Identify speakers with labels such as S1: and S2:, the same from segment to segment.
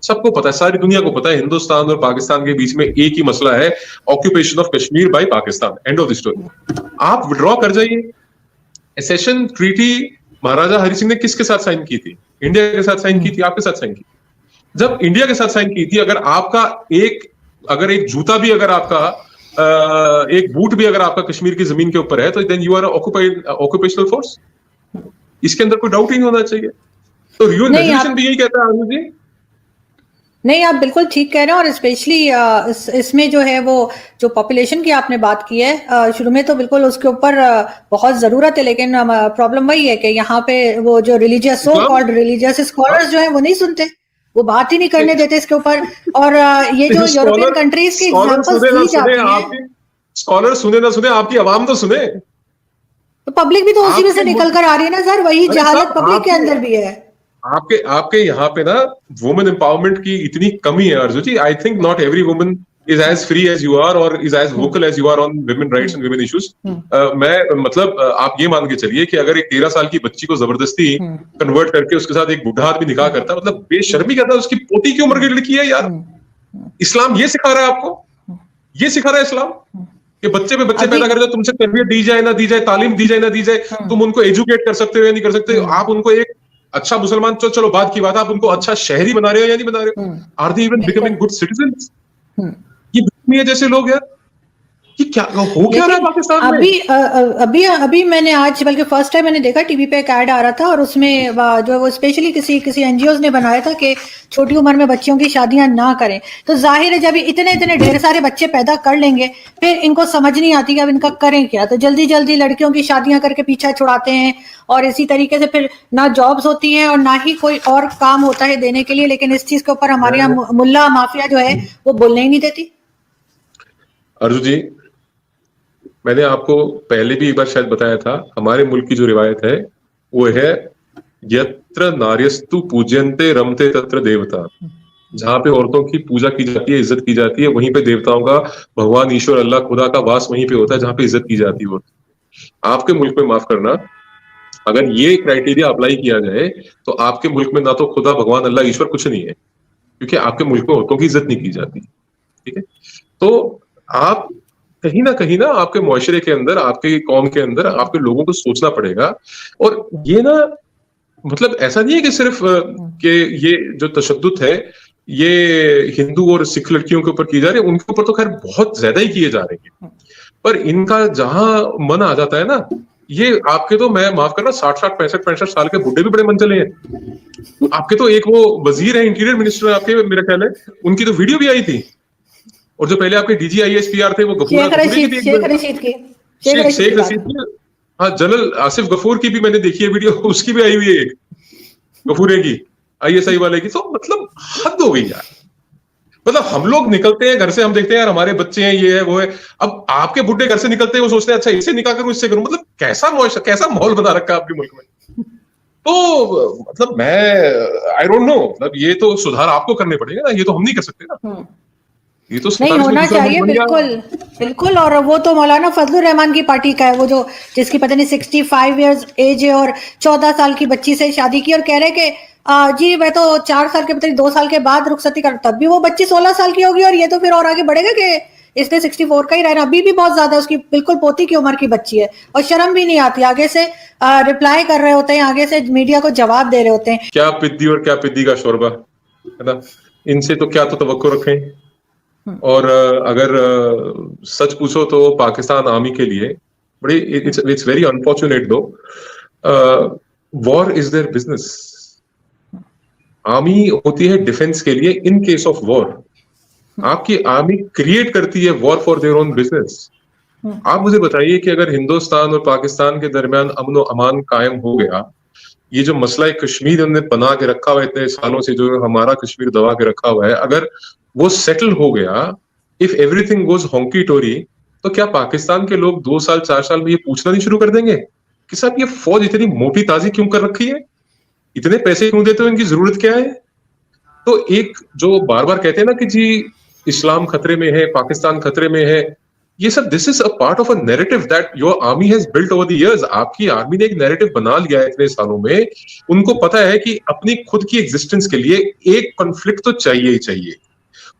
S1: सबको पता है, सारी दुनिया को पता है, हिंदुस्तान और पाकिस्तान के बीच में एक ही मसला है, occupation of Kashmir by Pakistan, end of the story. आप विड्रॉ कर जाइए। एसेशन ट्रीटी महाराजा हरि सिंह ने किसके साथ साइन की थी? इंडिया के साथ साइन की थी, आपके साथ साइन की? जब इंडिया के साथ साइन की थी, अगर आपका अगर एक जूता भी अगर आपका एक बूट भी अगर आपका कश्मीर की जमीन के ऊपर है, तो then you are occupational force. इसके अंदर कोई डाउट ही नहीं होना चाहिए। तो यूएन रेजोल्यूशन भी यही कहता है आनंद जी।
S2: नहीं, आप बिल्कुल ठीक कह रहे हैं। और स्पेशली इसमें जो है वो जो पॉपुलेशन की आपने बात की है, शुरू में तो बिल्कुल उसके ऊपर बहुत जरूरत है, लेकिन प्रॉब्लम वही है कि यहाँ पे वो जो religious so called religious scholars जो है वो नहीं सुनते, वो बात ही नहीं करने देते इसके ऊपर। और ये जो यूरोपियन कंट्रीज की एग्जांपल्स दी जाती हैं,
S1: स्कॉलर सुने ना सुने, आपकी आवाम तो सुने।
S2: तो पब्लिक भी तो उसी में से निकल कर आ रही है ना सर, वही जहालत पब्लिक के अंदर भी है।
S1: आपके यहाँ पे ना वुमेन एम्पावरमेंट की इतनी कमी है Arjun ji. I think not every woman is as free as you are or is as vocal as you are on women rights and women issues. मैं मतलब आप ये मान के चलिए कि अगर एक 13 साल की बच्ची को जबरदस्ती कन्वर्ट करके उसके साथ एक बुढ़ा आदमी निकाह करता, मतलब बेशर्मी करता है। उसकी पोती की उम्र की लड़की है यार। इस्लाम ये सिखा रहा है आपको, ये सिखा रहा है इस्लाम कि बच्चे पे बच्चे पैदा कर, तुमसे तरबियत दी जाए ना दी जाए, तालीम दी जाए ना दी जाए, तुम उनको एजुकेट कर सकते हो या नहीं कर सकते। आप उनको एक अच्छा मुसलमान, चलो बात की बात, आप उनको अच्छा शहरी बना रहे हो या नहीं बना रहे हो? Are they even becoming good citizens? ये जैसे लोग यार, कि क्या हो क्या रहा है पाकिस्तान में?
S2: अभी मैंने आज बल्कि फर्स्ट टाइम मैंने देखा टीवी पे एक ऐड आ रहा था, और उसमें जो वो स्पेशली किसी एनजीओ ने बनाया था कि छोटी उम्र में बच्चियों की शादियां ना करें। तो जाहिर है जब इतने ढेर सारे बच्चे पैदा कर लेंगे, फिर इनको समझ नहीं आती कि अब इनका करें क्या, तो जल्दी जल्दी लड़कियों की शादियां करके पीछा छुड़ाते हैं। और इसी तरीके से फिर ना जॉब्स होती हैं और ना ही कोई और काम होता है देने के लिए, लेकिन इस चीज के ऊपर हमारे यहाँ मुल्ला माफिया जो है वो बोलने ही नहीं देती।
S1: अर्जुन जी, मैंने आपको पहले भी एक बार शायद बताया था, हमारे मुल्क की जो रिवायत है वो है यत्र नार्यस्तु पूज्यन्ते रमते तत्र देवता। जहां पे औरतों की पूजा की जाती है, इज्जत की जाती है, वहीं पे देवताओं का, भगवान ईश्वर अल्लाह खुदा का वास वहीं पे होता है जहां पे इज्जत की जाती है। आपके मुल्क में, माफ करना, अगर ये क्राइटेरिया अप्लाई किया जाए तो आपके मुल्क में ना तो खुदा भगवान अल्लाह ईश्वर कुछ नहीं है, क्योंकि आपके मुल्क में औरतों की इज्जत नहीं की जाती। ठीक है, तो आप कहीं ना आपके मुआशरे के अंदर, आपके कौम के अंदर, आपके लोगों को सोचना पड़ेगा। और ये ना मतलब ऐसा नहीं है कि सिर्फ कि ये जो तशद्दुद है ये हिंदू और सिख लड़कियों के ऊपर की जा रही है, उनके ऊपर तो खैर बहुत ज्यादा ही किए जा रहे हैं, पर इनका जहां मन आ जाता है ना, ये आपके तो, मैं माफ करना, 60 65 साल के बुढ़े भी बड़े मन चले हैं। आपके तो एक वो वजीर है, इंटीरियर मिनिस्टर आपके, मेरा ख्याल है, उनकी तो वीडियो भी आई थी। और जो पहले आपके DGISPR थे वो शेख रशीद की, हाँ, जनरल आसिफ गफूर की भी मैंने देखी है वीडियो, उसकी भी आई हुई है एक, गफूरे की, ISI वाले की। तो मतलब हद हो गई यार। मतलब हम लोग निकलते हैं घर से, हम देखते हैं यार हमारे बच्चे हैं, ये है वो है। अब आपके बुढ़े घर से निकलते हैं, वो सोचते हैं अच्छा इससे निकाह करूं, इससे करूं। मतलब कैसा माहौल बना रखा है आपके मुल्क में। तो मतलब मैं आई डोंट नो, मतलब ये तो सुधार आपको करने पड़ेगा ना, ये तो हम नहीं कर सकते ना। ये तो
S2: नहीं होना चाहिए, बिल्कुल। और वो तो मौलाना फजलुर रहमान की पार्टी का है, वो जो जिसकी पता नहीं 65 इयर्स एज है और 14 साल की बच्ची से शादी की, और कह रहे कि जी मैं तो 4 साल के, पता नहीं 2 साल के बाद रुखसती कर, तब भी वो बच्ची 16 साल की होगी, और ये तो फिर और आगे बढ़ेगा कि इसने 64 का ही रहना। अभी भी बहुत ज्यादा उसकी बिल्कुल पोती की उम्र की बच्ची है, और शर्म भी नहीं आती, आगे से रिप्लाई कर रहे होते हैं, आगे से मीडिया को जवाब दे रहे होते हैं।
S1: क्या पिद्दी और क्या पिद्दी का शोरबा है ना, इनसे तो क्या तो तवक्को रखें। और अगर सच पूछो तो पाकिस्तान आर्मी के लिए बड़ी, इट्स वेरी अनफॉर्चुनेट दो, war is their business. Army होती है डिफेंस के लिए इन केस ऑफ वॉर। आपकी आर्मी क्रिएट करती है war for their own business. आप मुझे बताइए कि अगर हिंदुस्तान और पाकिस्तान के दरमियान अमन और अमान कायम हो गया, ये जो मसला कश्मीर हमने बना के रखा हुआ है इतने सालों से, जो हमारा कश्मीर दबा के रखा हुआ है, अगर वो सेटल हो गया, इफ एवरीथिंग गोज हॉन्की टोरी, तो क्या पाकिस्तान के लोग 2 साल 4 साल में ये पूछना नहीं शुरू कर देंगे कि साहब ये फौज इतनी मोटी ताजी क्यों कर रखी है, इतने पैसे क्यों देते हो, इनकी जरूरत क्या है? तो एक जो बार बार कहते हैं ना कि जी इस्लाम खतरे में है, पाकिस्तान खतरे में है, ये सब this is a part of a narrative that your army has built over the years. आपकी आर्मी ने एक नैरेटिव बना लिया है इतने सालों में। उनको पता है कि अपनी खुद की एग्जिस्टेंस के लिए एक कॉन्फ्लिक्ट तो चाहिए ही चाहिए,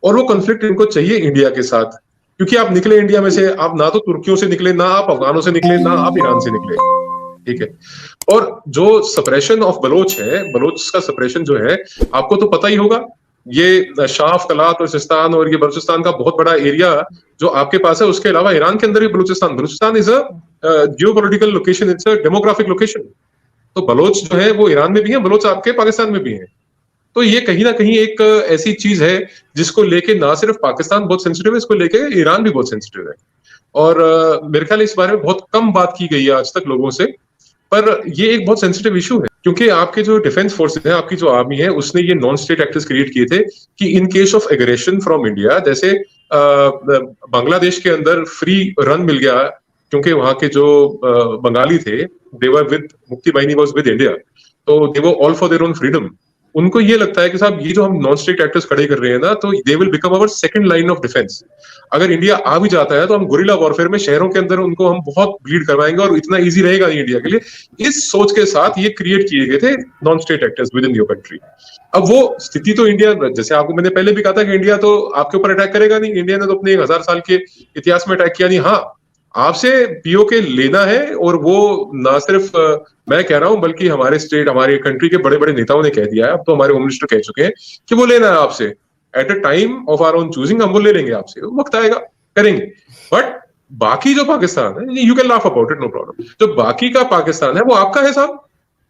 S1: और वो कॉन्फ्लिक्ट इनको चाहिए इंडिया के साथ। क्योंकि आप निकले इंडिया में से, आप ना तो तुर्कियों से निकले, ना आप अफगानों से निकले, ना आप ईरान से निकले, ठीक है। और जो सप्रेशन ऑफ बलोच है, बलोच का सप्रेशन जो है, आपको तो पता ही होगा। ये शाफ, कलात और सिस्तान और ये बलूचिस्तान का बहुत बड़ा एरिया जो आपके पास है, उसके अलावा ईरान के अंदर भी Balochistan is a geopolitical location, it's a demographic location. तो बलोच जो है वो ईरान में भी है, बलोच आपके पाकिस्तान में भी है। तो ये कहीं ना कहीं एक ऐसी चीज है जिसको लेके ना सिर्फ पाकिस्तान बहुत सेंसिटिव है, इसको लेके ईरान भी बहुत सेंसिटिव है। और मेरे ख्याल इस बारे में बहुत कम बात की गई है आज तक लोगों से, पर ये एक बहुत सेंसिटिव इशू है। क्योंकि आपके जो डिफेंस फोर्सेस हैं, आपकी जो आर्मी है, उसने ये नॉन स्टेट एक्टर्स क्रिएट किए थे कि in case of aggression from India, जैसे बांग्लादेश के अंदर फ्री रन मिल गया क्योंकि वहां के जो बंगाली थे, दे वर विद, मुक्ति बाहिनी वाज विद इंडिया, तो they were all for their own freedom. उनको ये लगता है कि साहब ये जो हम नॉन स्टेट एक्टर्स खड़े कर रहे हैं ना, तो they will become our second line of defence. अगर इंडिया आ भी जाता है तो हम गुरिल्ला वॉरफेयर में शहरों के अंदर उनको हम बहुत ब्लीड करवाएंगे और इतना इजी रहेगा नहीं इंडिया के लिए। इस सोच के साथ ये क्रिएट किए गए थे non state actors with in your country. अब वो स्थिति तो इंडिया, जैसे आपको मैंने पहले भी कहा था कि इंडिया तो आपके ऊपर अटैक करेगा नहीं, इंडिया ने तो अपने 1000 साल के इतिहास में अटैक किया नहीं। हाँ, आपसे पीओके लेना है, और वो ना सिर्फ मैं कह रहा हूं बल्कि हमारे स्टेट, हमारे कंट्री के बड़े बड़े नेताओं ने कह दिया है, अब तो हमारे होम मिनिस्टर कह चुके हैं कि वो लेना है आपसे। At a time of our own choosing हम वो ले लेंगे आपसे, वक्त आएगा करेंगे। बट बाकी जो पाकिस्तान है, you can laugh about it, no problem. जो बाकी का पाकिस्तान है वो आपका है साहब,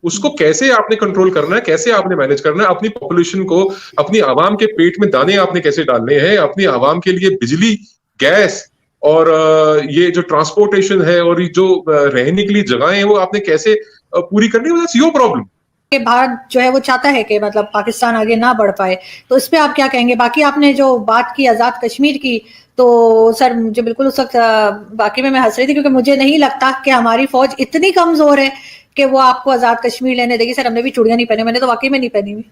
S1: उसको कैसे आपने कंट्रोल करना है, कैसे आपने मैनेज करना है, अपनी पॉपुलेशन को, अपनी आवाम के पेट में दाने आपने कैसे डालने हैं, अपनी आवाम के लिए बिजली, गैस और ये जो ट्रांसपोर्टेशन है और ये जो रहने के लिए जगहें हैं वो आपने कैसे पूरी करनी है, दैट्स योर प्रॉब्लम।
S2: कि भारत जो है वो चाहता है कि मतलब पाकिस्तान आगे ना बढ़ पाए, तो इस पे आप क्या कहेंगे? बाकी आपने जो बात की आजाद कश्मीर की, तो सर मुझे बिल्कुल उस वक्त बाकी में मैं हंस रही थी, क्योंकि मुझे नहीं लगता कि हमारी फौज इतनी कमजोर है कि वो आपको आजाद कश्मीर लेने देगी। सर हमने भी चूड़ियां नहीं पहनी, मैंने तो वाकई में नहीं पहनी हुई।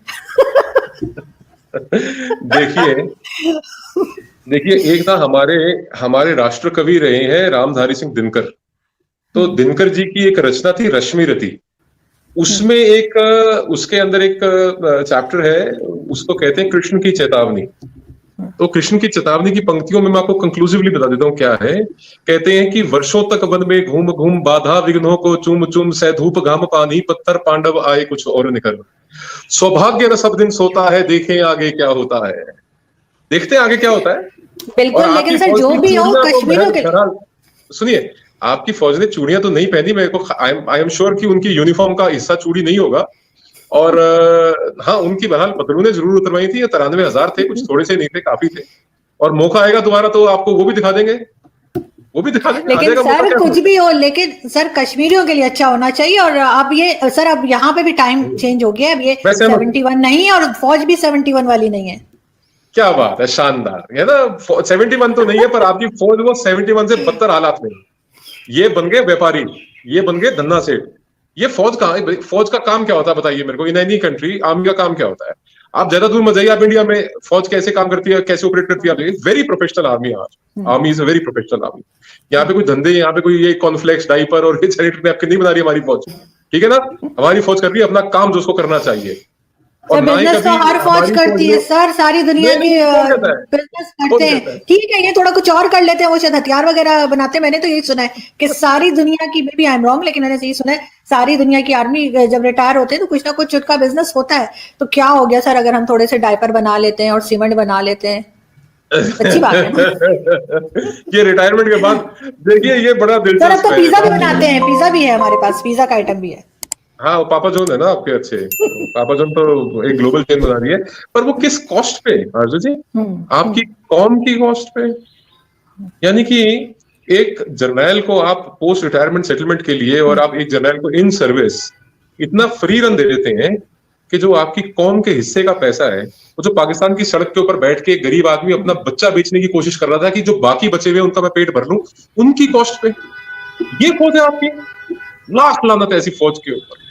S1: देखिए एक ना हमारे राष्ट्र कवि रहे हैं रामधारी सिंह दिनकर। तो दिनकर जी की एक रचना थी रश्मि रति, उसमें एक उसके अंदर एक चैप्टर है, उसको कहते हैं कृष्ण की चेतावनी। तो कृष्ण की चेतावनी की पंक्तियों में मैं आपको कंक्लूसिवली बता देता हूँ क्या है। कहते हैं कि वर्षों तक वन में घूम घूम बाधा विघ्नों को चूम चूम सह धूप घाम पानी पत्थर पांडव आए कुछ और निकल। सौभाग्य न सब दिन सोता है, देखें आगे क्या होता है। देखते हैं आगे क्या होता है।
S2: बिल्कुल, लेकिन सर जो भी हो कश्मीरियों के लिए,
S1: सुनिए, आपकी फौज ने चूड़ियां तो नहीं पहनी, मेरे को आई एम श्योर कि उनकी यूनिफॉर्म का हिस्सा चूड़ी नहीं होगा। और हाँ, उनकी बहरहाल पतलूनें जरूर उतरवाई थी, 93,000 थे, कुछ थोड़े से नहीं थे, काफी थे। और मौका आएगा दोबारा तो आपको वो भी दिखा देंगे, वो भी दिखा देंगे।
S2: लेकिन सर कुछ भी हो, लेकिन सर कश्मीरियों के लिए अच्छा होना चाहिए। और अब ये सर, अब यहाँ पे भी टाइम चेंज हो गया, अब ये 71 नहीं है और फौज भी 71 वाली नहीं है।
S1: क्या बात है, शानदार है ना। 71 तो नहीं है, पर आपकी फौज वो 71 से बदतर हालात में। ये बन गए व्यापारी, ये बन गए धन्ना सेठ। ये फौज का काम क्या होता है बताइए मेरे को, इन एनी कंट्री आर्मी का काम क्या होता है? आप ज्यादा दूर मत जाइए, आप इंडिया में फौज कैसे काम करती है, कैसे ऑपरेट करती है, very professional army. Army is a very professional army. यहाँ पे कोई धंधे, यहाँ पे कोई ये कॉर्नफ्लेक्स, डाइपर और सैनिटरी नैपकिन नहीं बना रही हमारी फौज, ठीक है ना। हमारी फौज कर रही है अपना काम जो उसको करना चाहिए।
S2: और बिजनेस तो हर फौज करती है सर, सारी दुनिया की बिजनेस करते हैं, ठीक है। ये थोड़ा कुछ और कर लेते हैं, वो शायद हथियार वगैरह बनाते हैं। मैंने तो यही सुना है कि सारी दुनिया की, may be I am wrong, लेकिन मैंने यही सुना है सारी दुनिया की आर्मी जब रिटायर होते हैं तो कुछ ना कुछ उनका बिजनेस होता है। तो क्या हो गया सर अगर हम थोड़े से डायपर बना लेते हैं और सीमेंट बना लेते हैं? अच्छी बात है ना?
S1: ये रिटायरमेंट के बाद देखिए, ये बड़ा दिलचस्प है।
S2: अब तो पिज्जा भी बनाते हैं, पिज्जा भी है हमारे पास, पिज्जा का आइटम भी है।
S1: हाँ, पापा जॉन है ना आपके, अच्छे पापा जॉन तो एक ग्लोबल चेन बना रही है। पर वो किस कॉस्ट पे आरजू जी? आपकी कौम की कॉस्ट पे। यानी कि एक जर्नैल को आप पोस्ट रिटायरमेंट सेटलमेंट के लिए, और आप एक जर्नैल को इन सर्विस इतना फ्री रन दे देते हैं कि जो आपकी कौम के हिस्से का पैसा है, वो जो पाकिस्तान की सड़क के ऊपर बैठ के गरीब आदमी अपना बच्चा बेचने की कोशिश कर रहा था कि जो बाकी बचे हुए उनका मैं पेट भर लूं, उनकी कॉस्ट पे ये फौज है आपकी। लाख लानत ऐसी फौज के ऊपर।